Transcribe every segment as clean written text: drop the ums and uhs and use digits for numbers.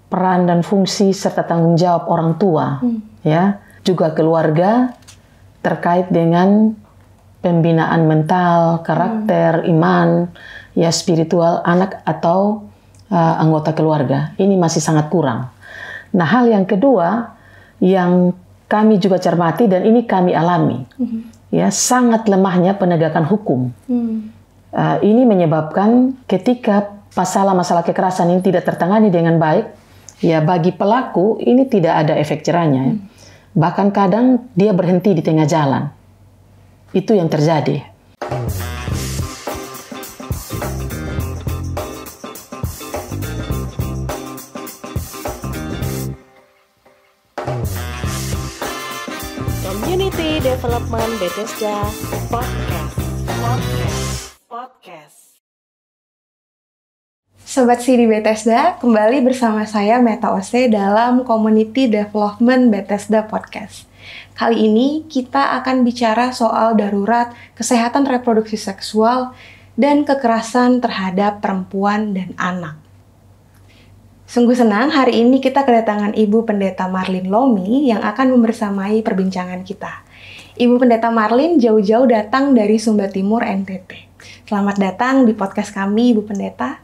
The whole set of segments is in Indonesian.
peran dan fungsi serta tanggung jawab orang tua, ya, juga keluarga terkait dengan pembinaan mental, karakter, iman, ya spiritual anak atau anggota keluarga. Ini masih sangat kurang. Nah, hal yang kedua yang kami juga cermati dan ini kami alami, ya, sangat lemahnya penegakan hukum. Ini menyebabkan ketika masalah-masalah kekerasan ini tidak tertangani dengan baik, ya bagi pelaku ini tidak ada efek jerahnya. Bahkan kadang dia berhenti di tengah jalan. Itu yang terjadi. Community Development Bethesda Podcast. Sobat CD Bethesda, kembali bersama saya Meta Ose dalam Community Development Bethesda Podcast. Kali ini kita akan bicara soal darurat kesehatan reproduksi seksual dan kekerasan terhadap perempuan dan anak. Sungguh senang hari ini kita kedatangan Ibu Pendeta Marlin Lomi yang akan membersamai perbincangan kita. Ibu Pendeta Marlin jauh-jauh datang dari Sumba Timur, NTT. Selamat datang di podcast kami, Ibu Pendeta.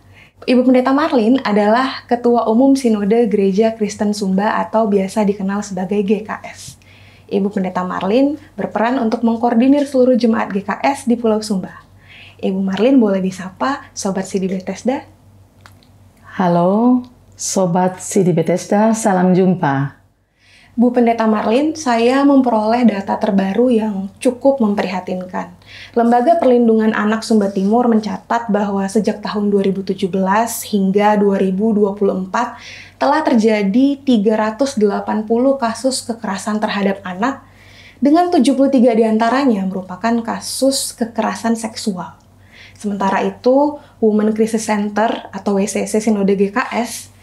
Ibu Pendeta Marlin adalah Ketua Umum Sinode Gereja Kristen Sumba atau biasa dikenal sebagai GKS. Ibu Pendeta Marlin berperan untuk mengkoordinir seluruh jemaat GKS di Pulau Sumba. Ibu Marlin boleh disapa Sobat CD Bethesda? Halo, Sobat CD Bethesda, salam jumpa. Bu Pendeta Marlin, saya memperoleh data terbaru yang cukup memprihatinkan. Lembaga Perlindungan Anak Sumba Timur mencatat bahwa sejak tahun 2017 hingga 2024 telah terjadi 380 kasus kekerasan terhadap anak, dengan 73 diantaranya merupakan kasus kekerasan seksual. Sementara itu, Women Crisis Center atau WCC Sinode GKS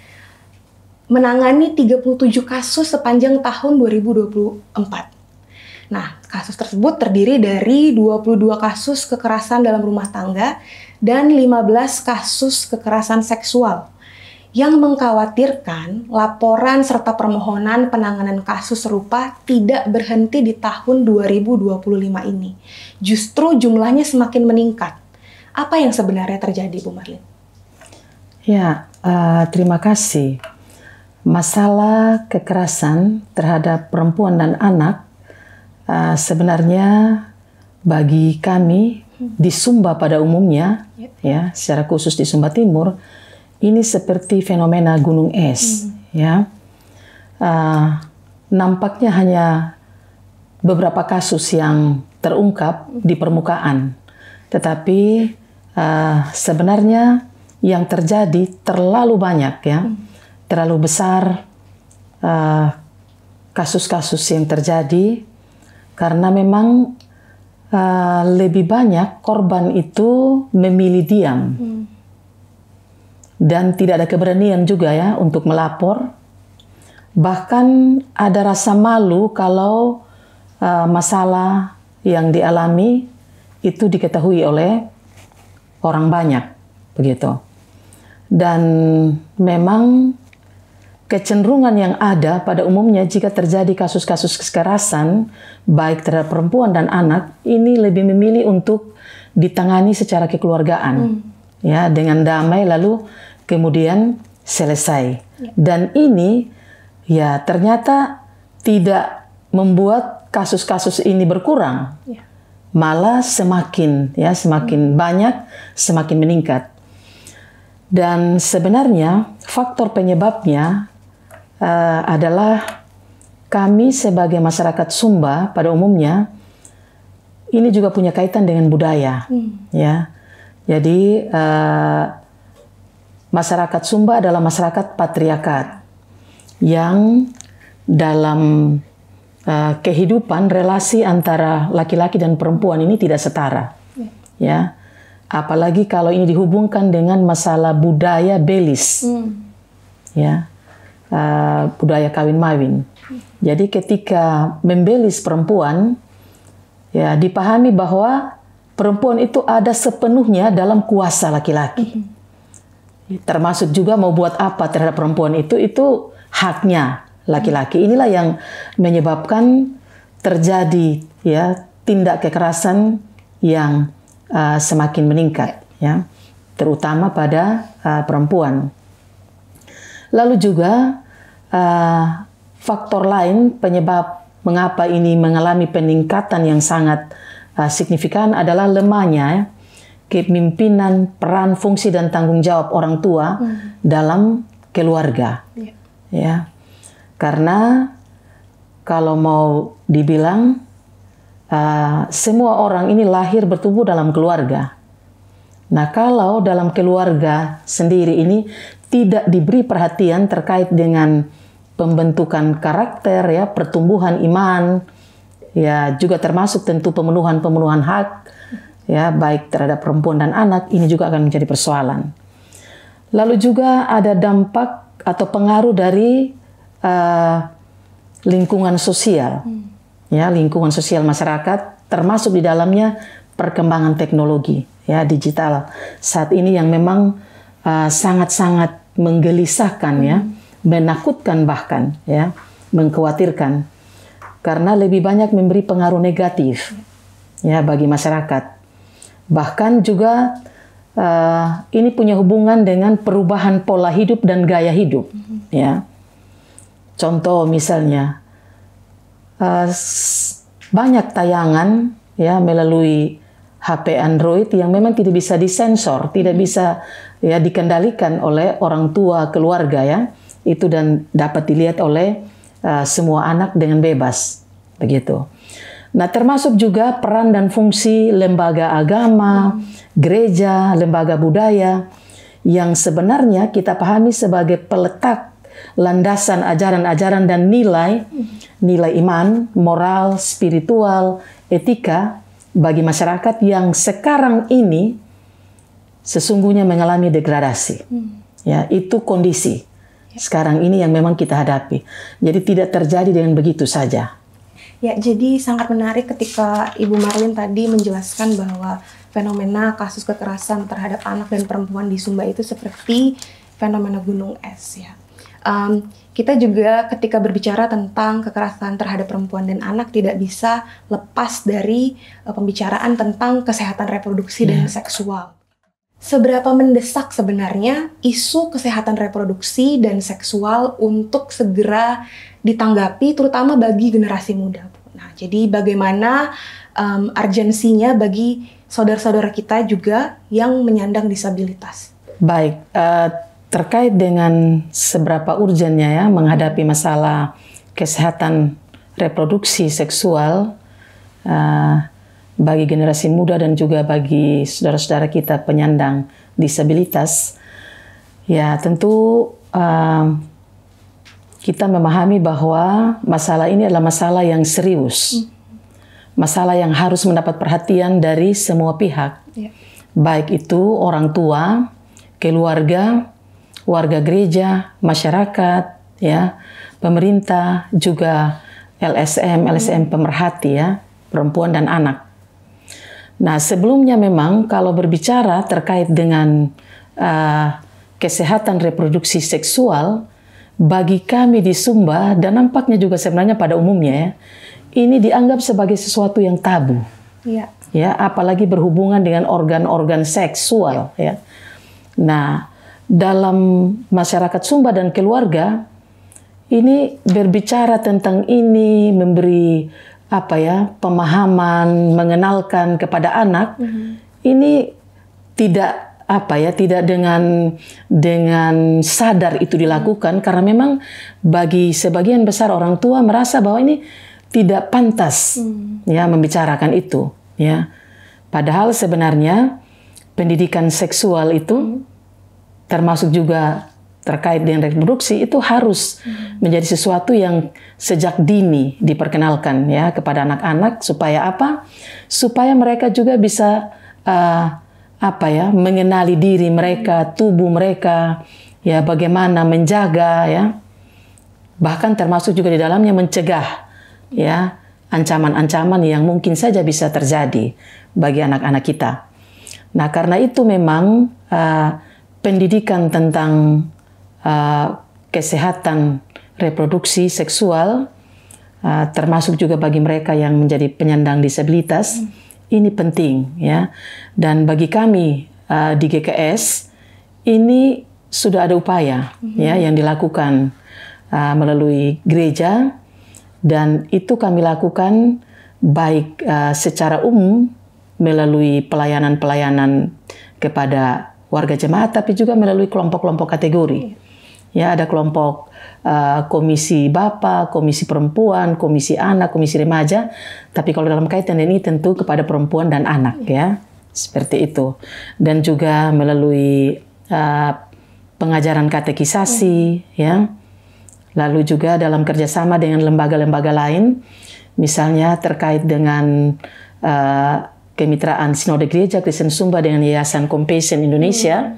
menangani 37 kasus sepanjang tahun 2024. Nah, kasus tersebut terdiri dari 22 kasus kekerasan dalam rumah tangga dan 15 kasus kekerasan seksual yang mengkhawatirkan laporan serta permohonan penanganan kasus serupa tidak berhenti di tahun 2025 ini. Justru jumlahnya semakin meningkat. Apa yang sebenarnya terjadi, Bu Marlin? Ya, terima kasih. Masalah kekerasan terhadap perempuan dan anak sebenarnya bagi kami di Sumba pada umumnya, ya, secara khusus di Sumba Timur, ini seperti fenomena gunung es, ya. Nampaknya hanya beberapa kasus yang terungkap di permukaan, tetapi sebenarnya yang terjadi terlalu banyak, ya. Terlalu besar kasus-kasus yang terjadi karena memang lebih banyak korban itu memilih diam dan tidak ada keberanian juga, ya, untuk melapor. Bahkan ada rasa malu kalau masalah yang dialami itu diketahui oleh orang banyak, begitu. Dan memang kecenderungan yang ada pada umumnya jika terjadi kasus-kasus kekerasan baik terhadap perempuan dan anak, ini lebih memilih untuk ditangani secara kekeluargaan, ya, dengan damai lalu kemudian selesai. Dan ini, ya, ternyata tidak membuat kasus-kasus ini berkurang, malah semakin banyak, semakin meningkat. Dan sebenarnya faktor penyebabnya adalah kami sebagai masyarakat Sumba pada umumnya ini juga punya kaitan dengan budaya, ya. Jadi masyarakat Sumba adalah masyarakat patriarkat yang dalam kehidupan relasi antara laki-laki dan perempuan ini tidak setara, ya. Apalagi kalau ini dihubungkan dengan masalah budaya belis, ya. Budaya kawin-mawin. Jadi ketika membelis perempuan, ya, dipahami bahwa perempuan itu ada sepenuhnya dalam kuasa laki-laki. termasuk juga mau buat apa terhadap perempuan itu haknya laki-laki. Inilah yang menyebabkan terjadi ya tindak kekerasan yang semakin meningkat ya, terutama pada perempuan. Lalu juga faktor lain penyebab mengapa ini mengalami peningkatan yang sangat signifikan adalah lemahnya kepemimpinan, peran, fungsi dan tanggung jawab orang tua dalam keluarga. Ya. Karena kalau mau dibilang semua orang ini lahir bertumbuh dalam keluarga. Nah, kalau dalam keluarga sendiri ini tidak diberi perhatian terkait dengan pembentukan karakter ya, pertumbuhan iman, ya juga termasuk tentu pemenuhan hak ya, baik terhadap perempuan dan anak, ini juga akan menjadi persoalan. Lalu juga ada dampak atau pengaruh dari lingkungan sosial, ya, lingkungan sosial masyarakat, termasuk di dalamnya perkembangan teknologi, ya, digital saat ini yang memang sangat-sangat menggelisahkan, ya, menakutkan bahkan, ya, mengkhawatirkan, karena lebih banyak memberi pengaruh negatif, ya, bagi masyarakat. Bahkan juga ini punya hubungan dengan perubahan pola hidup dan gaya hidup, ya. Contoh misalnya banyak tayangan ya melalui HP Android yang memang tidak bisa disensor, tidak bisa ya dikendalikan oleh orang tua keluarga ya. Itu dan dapat dilihat oleh semua anak dengan bebas, begitu. Nah, termasuk juga peran dan fungsi lembaga agama, gereja, lembaga budaya yang sebenarnya kita pahami sebagai peletak landasan ajaran-ajaran dan nilai iman, moral, spiritual, etika bagi masyarakat yang sekarang ini sesungguhnya mengalami degradasi. Ya, itu kondisi sekarang ini yang memang kita hadapi. Jadi tidak terjadi dengan begitu saja. Ya, jadi sangat menarik ketika Ibu Marlin tadi menjelaskan bahwa fenomena kasus kekerasan terhadap anak dan perempuan di Sumba itu seperti fenomena gunung es, ya. Kita juga ketika berbicara tentang kekerasan terhadap perempuan dan anak tidak bisa lepas dari pembicaraan tentang kesehatan reproduksi dan seksual. Seberapa mendesak sebenarnya isu kesehatan reproduksi dan seksual untuk segera ditanggapi, terutama bagi generasi muda? Nah, jadi bagaimana urgensinya bagi saudara-saudara kita juga yang menyandang disabilitas? Baik, terkait dengan seberapa urgennya ya menghadapi masalah kesehatan reproduksi seksual bagi generasi muda dan juga bagi saudara-saudara kita penyandang disabilitas, ya tentu kita memahami bahwa masalah ini adalah masalah yang serius, masalah yang harus mendapat perhatian dari semua pihak, baik itu orang tua, keluarga, warga gereja, masyarakat, ya, pemerintah, juga LSM pemerhati ya, perempuan dan anak. Nah, sebelumnya memang kalau berbicara terkait dengan kesehatan reproduksi seksual, bagi kami di Sumba dan nampaknya juga sebenarnya pada umumnya ya, ini dianggap sebagai sesuatu yang tabu. Ya, apalagi berhubungan dengan organ-organ seksual ya. Nah, dalam masyarakat Sumba dan keluarga ini berbicara tentang ini, memberi pemahaman, mengenalkan kepada anak, ini tidak tidak dengan sadar itu dilakukan, karena memang bagi sebagian besar orang tua merasa bahwa ini tidak pantas ya membicarakan itu ya. Padahal sebenarnya pendidikan seksual itu termasuk juga terkait dengan reproduksi itu harus menjadi sesuatu yang sejak dini diperkenalkan ya kepada anak-anak, supaya apa? Supaya mereka juga bisa mengenali diri mereka, tubuh mereka, ya bagaimana menjaga ya. Bahkan termasuk juga di dalamnya mencegah ya ancaman-ancaman yang mungkin saja bisa terjadi bagi anak-anak kita. Nah, karena itu memang pendidikan tentang kesehatan reproduksi seksual, termasuk juga bagi mereka yang menjadi penyandang disabilitas, ini penting ya. Dan bagi kami di GKS ini sudah ada upaya ya yang dilakukan melalui gereja, dan itu kami lakukan baik secara umum melalui pelayanan-pelayanan kepada warga jemaat, tapi juga melalui kelompok-kelompok kategori. Ya, ada kelompok komisi Bapak, komisi perempuan, komisi anak, komisi remaja. Tapi kalau dalam kaitan ini tentu kepada perempuan dan anak ya, seperti itu. Dan juga melalui pengajaran katekisasi ya. Lalu juga dalam kerjasama dengan lembaga-lembaga lain, misalnya terkait dengan kemitraan Sinode Gereja Kristen Sumba dengan Yayasan Compassion Indonesia.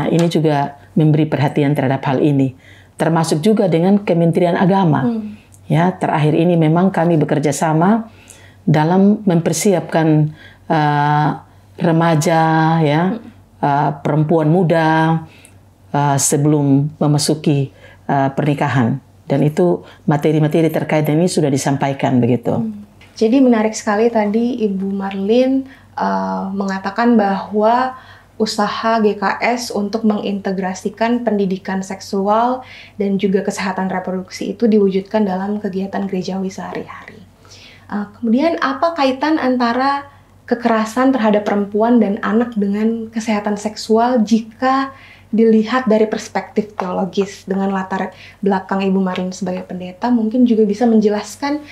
Ini juga memberi perhatian terhadap hal ini, termasuk juga dengan Kementerian Agama. Ya, terakhir ini memang kami bekerja sama dalam mempersiapkan remaja, ya, perempuan muda sebelum memasuki pernikahan, dan itu materi-materi terkait dengan ini sudah disampaikan begitu. Jadi menarik sekali tadi Ibu Marlin mengatakan bahwa usaha GKS untuk mengintegrasikan pendidikan seksual dan juga kesehatan reproduksi itu diwujudkan dalam kegiatan gerejawi sehari-hari. Kemudian apa kaitan antara kekerasan terhadap perempuan dan anak dengan kesehatan seksual jika dilihat dari perspektif teologis? Dengan latar belakang Ibu Marlin sebagai pendeta, mungkin juga bisa menjelaskan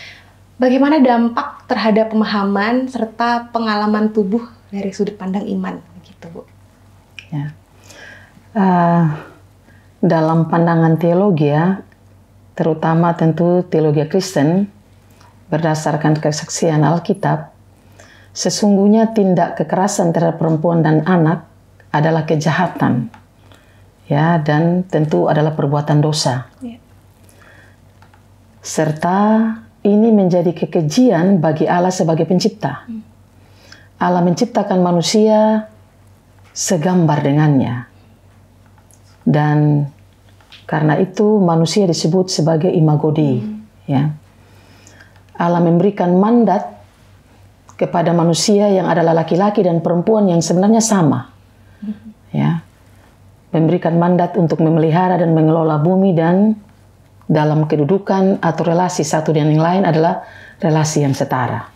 bagaimana dampak terhadap pemahaman serta pengalaman tubuh dari sudut pandang iman, begitu Bu. Ya. Dalam pandangan teologi ya, terutama tentu teologi Kristen, berdasarkan kesaksian Alkitab, sesungguhnya tindak kekerasan terhadap perempuan dan anak adalah kejahatan, ya, dan tentu adalah perbuatan dosa. Ya. Serta ini menjadi kekejian bagi Allah sebagai pencipta. Allah menciptakan manusia segambar dengannya. Dan karena itu manusia disebut sebagai imago Dei. Ya. Allah memberikan mandat kepada manusia yang adalah laki-laki dan perempuan yang sebenarnya sama. Ya. Memberikan mandat untuk memelihara dan mengelola bumi, dan dalam kedudukan atau relasi satu dengan yang lain adalah relasi yang setara.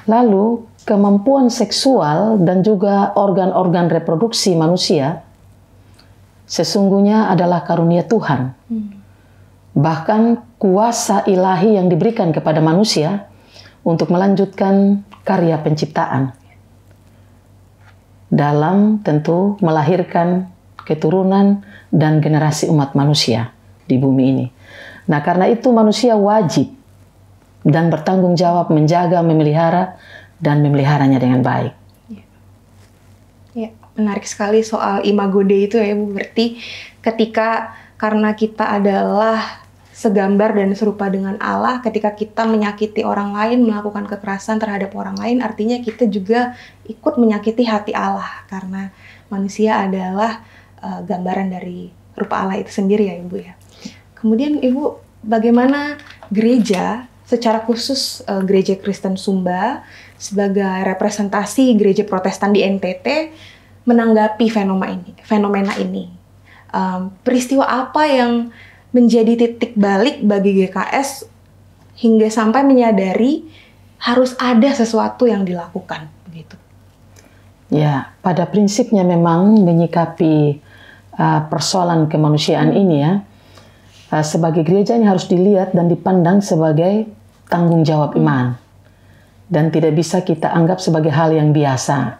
Lalu kemampuan seksual dan juga organ-organ reproduksi manusia sesungguhnya adalah karunia Tuhan. Bahkan kuasa ilahi yang diberikan kepada manusia untuk melanjutkan karya penciptaan dalam tentu melahirkan keturunan dan generasi umat manusia di bumi ini. Nah, karena itu manusia wajib dan bertanggung jawab menjaga, memelihara, dan memeliharanya dengan baik. Ya, menarik sekali soal imago Dei itu ya Bu. Berarti ketika karena kita adalah segambar dan serupa dengan Allah, ketika kita menyakiti orang lain, melakukan kekerasan terhadap orang lain, artinya kita juga ikut menyakiti hati Allah, karena manusia adalah gambaran dari rupa Allah itu sendiri ya Ibu ya. Kemudian Ibu, bagaimana gereja, secara khusus Gereja Kristen Sumba sebagai representasi gereja Protestan di NTT menanggapi fenomena ini? Peristiwa apa yang menjadi titik balik bagi GKS hingga sampai menyadari harus ada sesuatu yang dilakukan, begitu? Ya, pada prinsipnya memang menyikapi persoalan kemanusiaan ini ya, sebagai gereja ini harus dilihat dan dipandang sebagai tanggung jawab iman, dan tidak bisa kita anggap sebagai hal yang biasa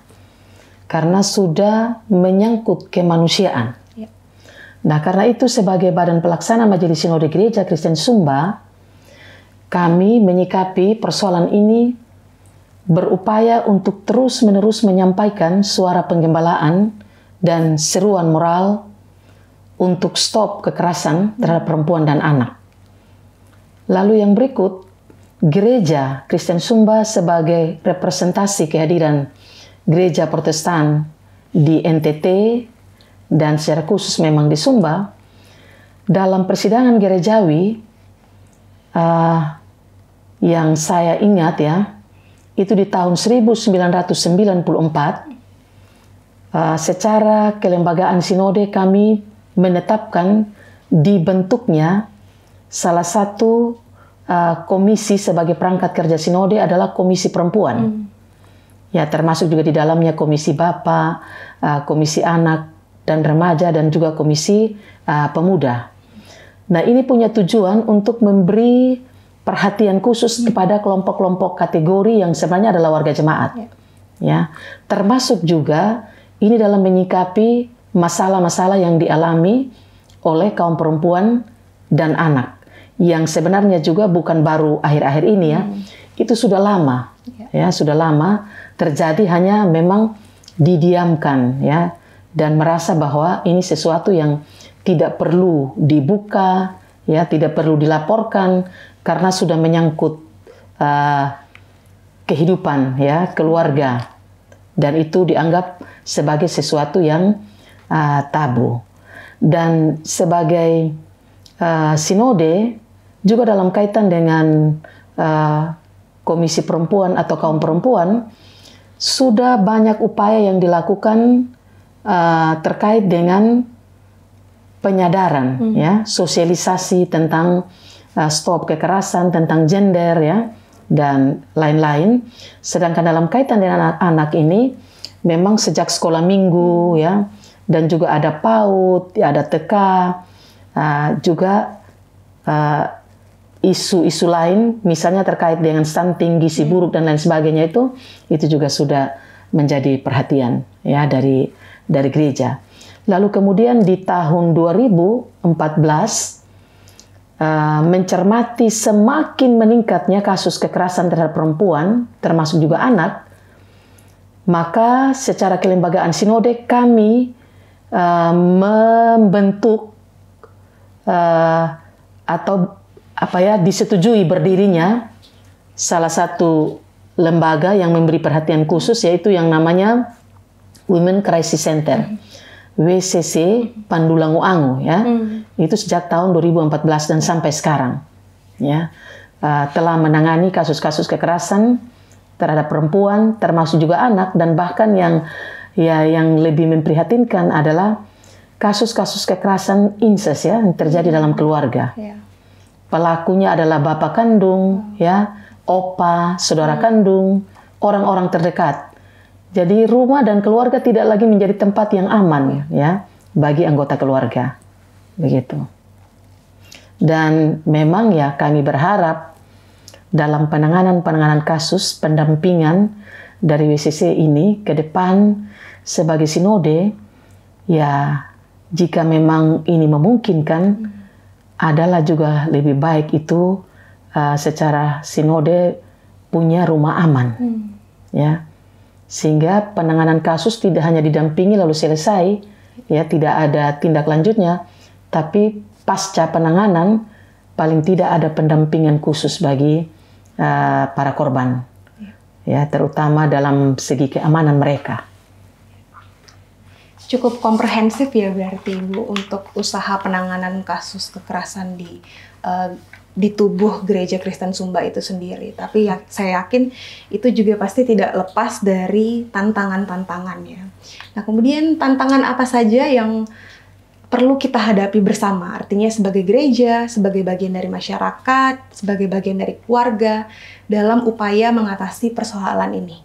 karena sudah menyangkut kemanusiaan. Ya. Nah, karena itu sebagai badan pelaksana Majelis Sinode Gereja Kristen Sumba, kami menyikapi persoalan ini berupaya untuk terus-menerus menyampaikan suara penggembalaan dan seruan moral untuk stop kekerasan terhadap perempuan dan anak. Lalu yang berikut, Gereja Kristen Sumba sebagai representasi kehadiran Gereja Protestan di NTT dan secara khusus memang di Sumba, dalam persidangan gerejawi yang saya ingat ya, itu di tahun 1994, secara kelembagaan sinode kami menetapkan dibentuknya salah satu komisi sebagai perangkat kerja sinode adalah komisi perempuan. Ya, termasuk juga di dalamnya komisi Bapa, komisi anak dan remaja, dan juga komisi pemuda. Nah, ini punya tujuan untuk memberi perhatian khusus kepada kelompok-kelompok kategori yang sebenarnya adalah warga jemaat. Ya, termasuk juga ini dalam menyikapi masalah-masalah yang dialami oleh kaum perempuan dan anak, yang sebenarnya juga bukan baru akhir-akhir ini ya, itu sudah lama, ya sudah lama terjadi, hanya memang didiamkan ya, dan merasa bahwa ini sesuatu yang tidak perlu dibuka, ya tidak perlu dilaporkan karena sudah menyangkut kehidupan ya keluarga, dan itu dianggap sebagai sesuatu yang tabu. Dan sebagai sinode juga dalam kaitan dengan komisi perempuan atau kaum perempuan, sudah banyak upaya yang dilakukan terkait dengan penyadaran, ya, sosialisasi tentang stop kekerasan, tentang gender, ya, dan lain-lain. Sedangkan dalam kaitan dengan anak-anak ini, memang sejak sekolah minggu, ya, dan juga ada PAUD, ada TK, juga isu-isu lain, misalnya terkait dengan stunting, gizi buruk dan lain sebagainya, itu juga sudah menjadi perhatian ya dari gereja. Lalu kemudian di tahun 2014 mencermati semakin meningkatnya kasus kekerasan terhadap perempuan, termasuk juga anak, maka secara kelembagaan sinode kami membentuk atau disetujui berdirinya salah satu lembaga yang memberi perhatian khusus, yaitu yang namanya Women Crisis Center, WCC Pandulangu-Angu, ya. Itu sejak tahun 2014 dan sampai sekarang, ya, telah menangani kasus-kasus kekerasan terhadap perempuan, termasuk juga anak, dan bahkan yang lebih memprihatinkan adalah kasus-kasus kekerasan incest, ya, yang terjadi dalam keluarga. Pelakunya adalah bapak kandung, ya, opa, saudara kandung, orang-orang terdekat. Jadi rumah dan keluarga tidak lagi menjadi tempat yang aman, ya, bagi anggota keluarga, begitu. Dan memang ya kami berharap dalam penanganan kasus pendampingan dari WCC ini ke depan sebagai sinode, ya jika memang ini memungkinkan, adalah juga lebih baik itu secara sinode punya rumah aman, ya, sehingga penanganan kasus tidak hanya didampingi lalu selesai, ya tidak ada tindak lanjutnya, tapi pasca penanganan paling tidak ada pendampingan khusus bagi para korban, ya, terutama dalam segi keamanan mereka. Cukup komprehensif ya berarti Ibu untuk usaha penanganan kasus kekerasan di tubuh Gereja Kristen Sumba itu sendiri. Tapi ya, saya yakin itu juga pasti tidak lepas dari tantangan-tantangannya. Nah, kemudian tantangan apa saja yang perlu kita hadapi bersama? Artinya sebagai gereja, sebagai bagian dari masyarakat, sebagai bagian dari keluarga dalam upaya mengatasi persoalan ini.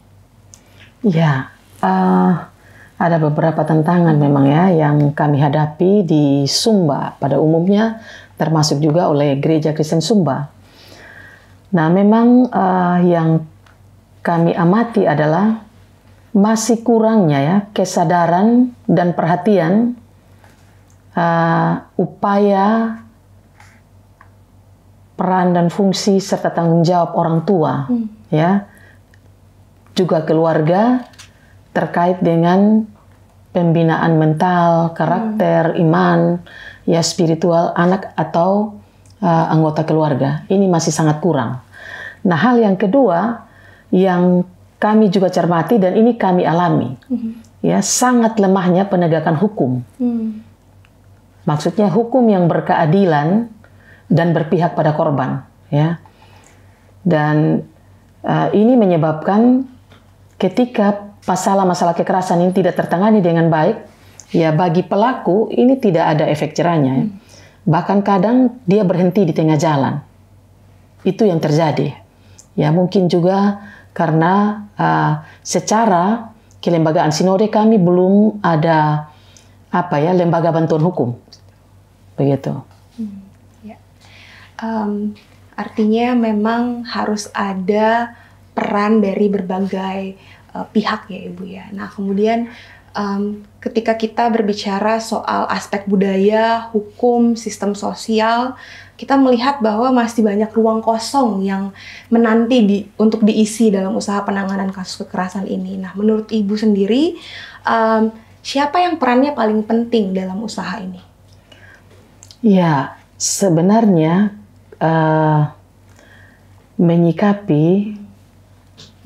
Ya, ada beberapa tantangan memang ya yang kami hadapi di Sumba pada umumnya, termasuk juga oleh Gereja Kristen Sumba. Nah, memang yang kami amati adalah masih kurangnya ya kesadaran dan perhatian upaya peran dan fungsi serta tanggung jawab orang tua, ya, juga keluarga terkait dengan pembinaan mental, karakter, iman, ya spiritual anak atau anggota keluarga. Ini masih sangat kurang. Nah, hal yang kedua yang kami juga cermati dan ini kami alami, ya sangat lemahnya penegakan hukum. Maksudnya hukum yang berkeadilan dan berpihak pada korban, ya. Dan ini menyebabkan ketika masalah-masalah kekerasan ini tidak tertangani dengan baik, ya bagi pelaku ini tidak ada efek jerahnya. Ya. Bahkan kadang dia berhenti di tengah jalan. Itu yang terjadi. Ya mungkin juga karena secara kelembagaan sinode kami belum ada lembaga bantuan hukum. Begitu. Ya. Artinya memang harus ada peran dari berbagai pihak ya Ibu ya. Nah kemudian ketika kita berbicara soal aspek budaya, hukum, sistem sosial, kita melihat bahwa masih banyak ruang kosong yang menanti untuk diisi dalam usaha penanganan kasus kekerasan ini. Nah menurut Ibu sendiri, siapa yang perannya paling penting dalam usaha ini? Ya, sebenarnya menyikapi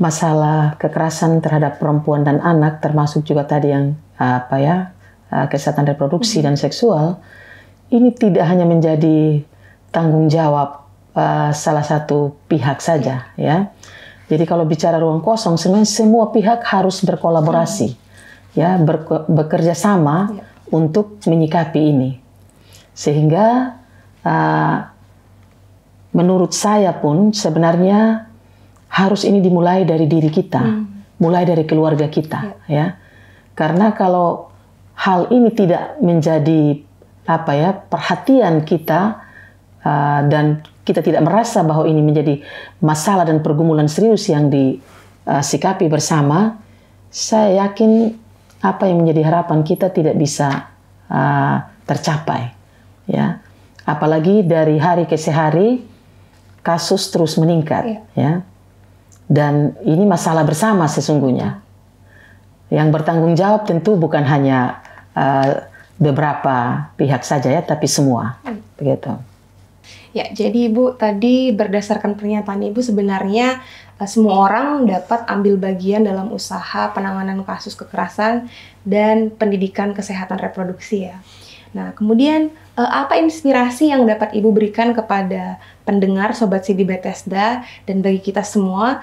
masalah kekerasan terhadap perempuan dan anak, termasuk juga tadi yang kesehatan reproduksi dan seksual, ini tidak hanya menjadi tanggung jawab salah satu pihak saja, ya. Jadi kalau bicara ruang kosong, sebenarnya semua pihak harus berkolaborasi, ya, bekerja sama untuk menyikapi ini, sehingga menurut saya pun sebenarnya harus ini dimulai dari diri kita, mulai dari keluarga kita, ya. Karena kalau hal ini tidak menjadi perhatian kita dan kita tidak merasa bahwa ini menjadi masalah dan pergumulan serius yang disikapi bersama, saya yakin apa yang menjadi harapan kita tidak bisa tercapai, ya. Apalagi dari hari ke hari kasus terus meningkat, ya. Dan ini masalah bersama sesungguhnya. Yang bertanggung jawab tentu bukan hanya beberapa pihak saja ya, tapi semua. Begitu. Ya, jadi Ibu tadi berdasarkan pernyataan Ibu sebenarnya semua orang dapat ambil bagian dalam usaha penanganan kasus kekerasan dan pendidikan kesehatan reproduksi ya. Nah, kemudian apa inspirasi yang dapat Ibu berikan kepada pendengar Sobat Sidi Bethesda dan bagi kita semua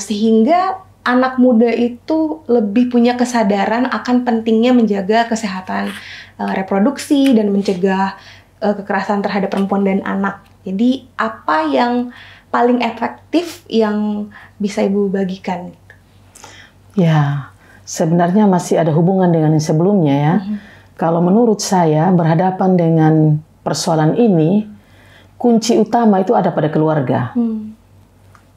sehingga anak muda itu lebih punya kesadaran akan pentingnya menjaga kesehatan reproduksi dan mencegah kekerasan terhadap perempuan dan anak. Jadi apa yang paling efektif yang bisa Ibu bagikan? Ya, sebenarnya masih ada hubungan dengan yang sebelumnya ya. Kalau menurut saya berhadapan dengan persoalan ini, kunci utama itu ada pada keluarga.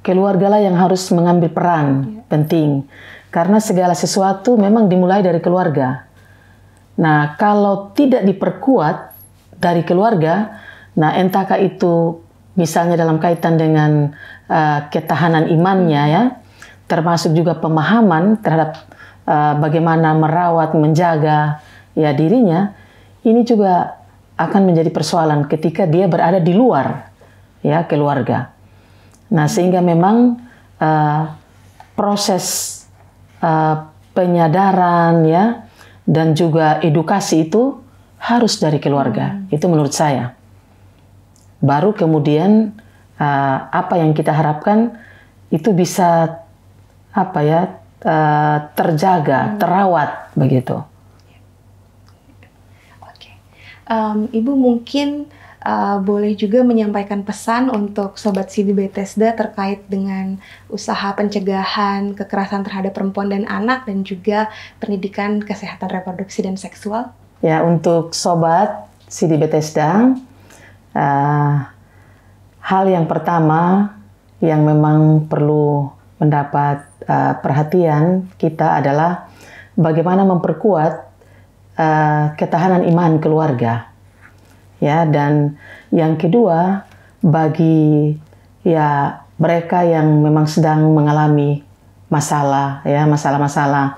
Keluargalah yang harus mengambil peran penting. Karena segala sesuatu memang dimulai dari keluarga. Nah, kalau tidak diperkuat dari keluarga, nah entahkah itu misalnya dalam kaitan dengan ketahanan imannya ya, termasuk juga pemahaman terhadap bagaimana merawat, menjaga ya dirinya, ini juga akan menjadi persoalan ketika dia berada di luar ya keluarga. Nah sehingga memang proses penyadaran ya dan juga edukasi itu harus dari keluarga. Itu menurut saya. Baru kemudian apa yang kita harapkan itu bisa terjaga, terawat begitu. Ibu mungkin boleh juga menyampaikan pesan untuk Sobat Sidi Bethesda terkait dengan usaha pencegahan kekerasan terhadap perempuan dan anak dan juga pendidikan kesehatan reproduksi dan seksual. Ya, untuk Sobat Sidi Bethesda, hal yang pertama yang memang perlu mendapat perhatian kita adalah bagaimana memperkuat ketahanan iman keluarga, ya. Dan yang kedua, bagi ya mereka yang memang sedang mengalami masalah, ya masalah-masalah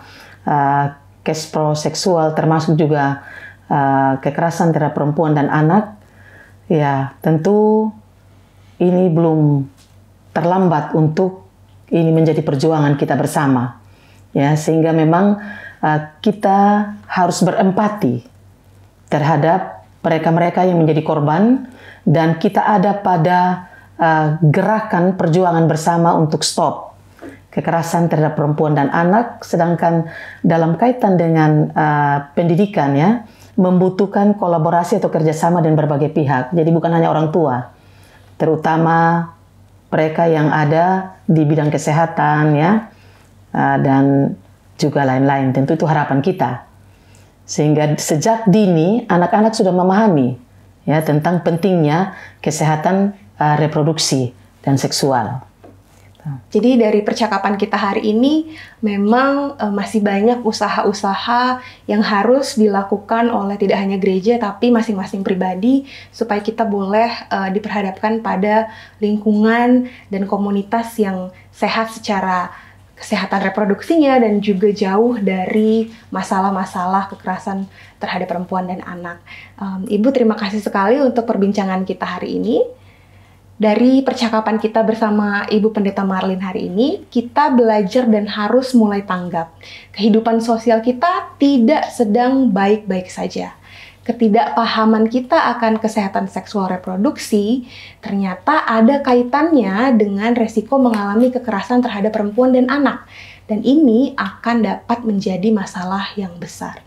kespro seksual, termasuk juga kekerasan terhadap perempuan dan anak, ya tentu ini belum terlambat untuk ini menjadi perjuangan kita bersama, ya sehingga memang kita harus berempati terhadap mereka-mereka yang menjadi korban, dan kita ada pada gerakan perjuangan bersama untuk stop kekerasan terhadap perempuan dan anak. Sedangkan dalam kaitan dengan pendidikan ya, membutuhkan kolaborasi atau kerjasama dengan berbagai pihak. Jadi bukan hanya orang tua, terutama mereka yang ada di bidang kesehatan ya, dan juga lain-lain. Tentu itu harapan kita. Sehingga sejak dini anak-anak sudah memahami ya tentang pentingnya kesehatan reproduksi dan seksual. Jadi dari percakapan kita hari ini memang masih banyak usaha-usaha yang harus dilakukan oleh tidak hanya gereja tapi masing-masing pribadi supaya kita boleh diperhadapkan pada lingkungan dan komunitas yang sehat secara kesehatan reproduksinya dan juga jauh dari masalah-masalah kekerasan terhadap perempuan dan anak. Ibu, terima kasih sekali untuk perbincangan kita hari ini. Dari percakapan kita bersama Ibu Pendeta Marlin hari ini, kita belajar dan harus mulai tanggap. Kehidupan sosial kita tidak sedang baik-baik saja. Ketidakpahaman kita akan kesehatan seksual reproduksi ternyata ada kaitannya dengan resiko mengalami kekerasan terhadap perempuan dan anak. Dan ini akan dapat menjadi masalah yang besar.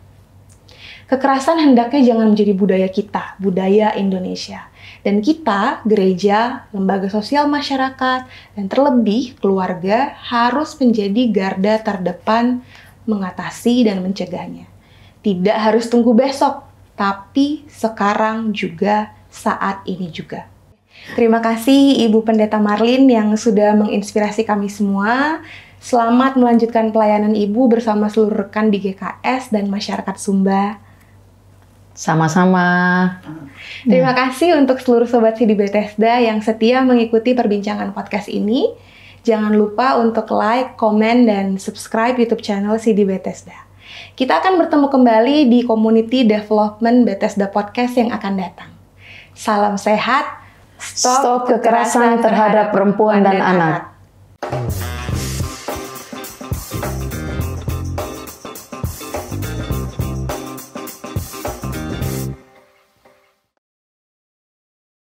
Kekerasan hendaknya jangan menjadi budaya kita, budaya Indonesia. Dan kita, gereja, lembaga sosial masyarakat, dan terlebih keluarga harus menjadi garda terdepan mengatasi dan mencegahnya. Tidak harus tunggu besok, tapi sekarang juga, saat ini juga. Terima kasih Ibu Pendeta Marlin yang sudah menginspirasi kami semua. Selamat melanjutkan pelayanan Ibu bersama seluruh rekan di GKS dan masyarakat Sumba. Sama-sama. Terima kasih untuk seluruh Sobat CD Bethesda yang setia mengikuti perbincangan podcast ini. Jangan lupa untuk like, komen, dan subscribe YouTube channel CD Bethesda. Kita akan bertemu kembali di Community Development Bethesda Podcast yang akan datang. Salam sehat, Stop kekerasan terhadap perempuan dan anak.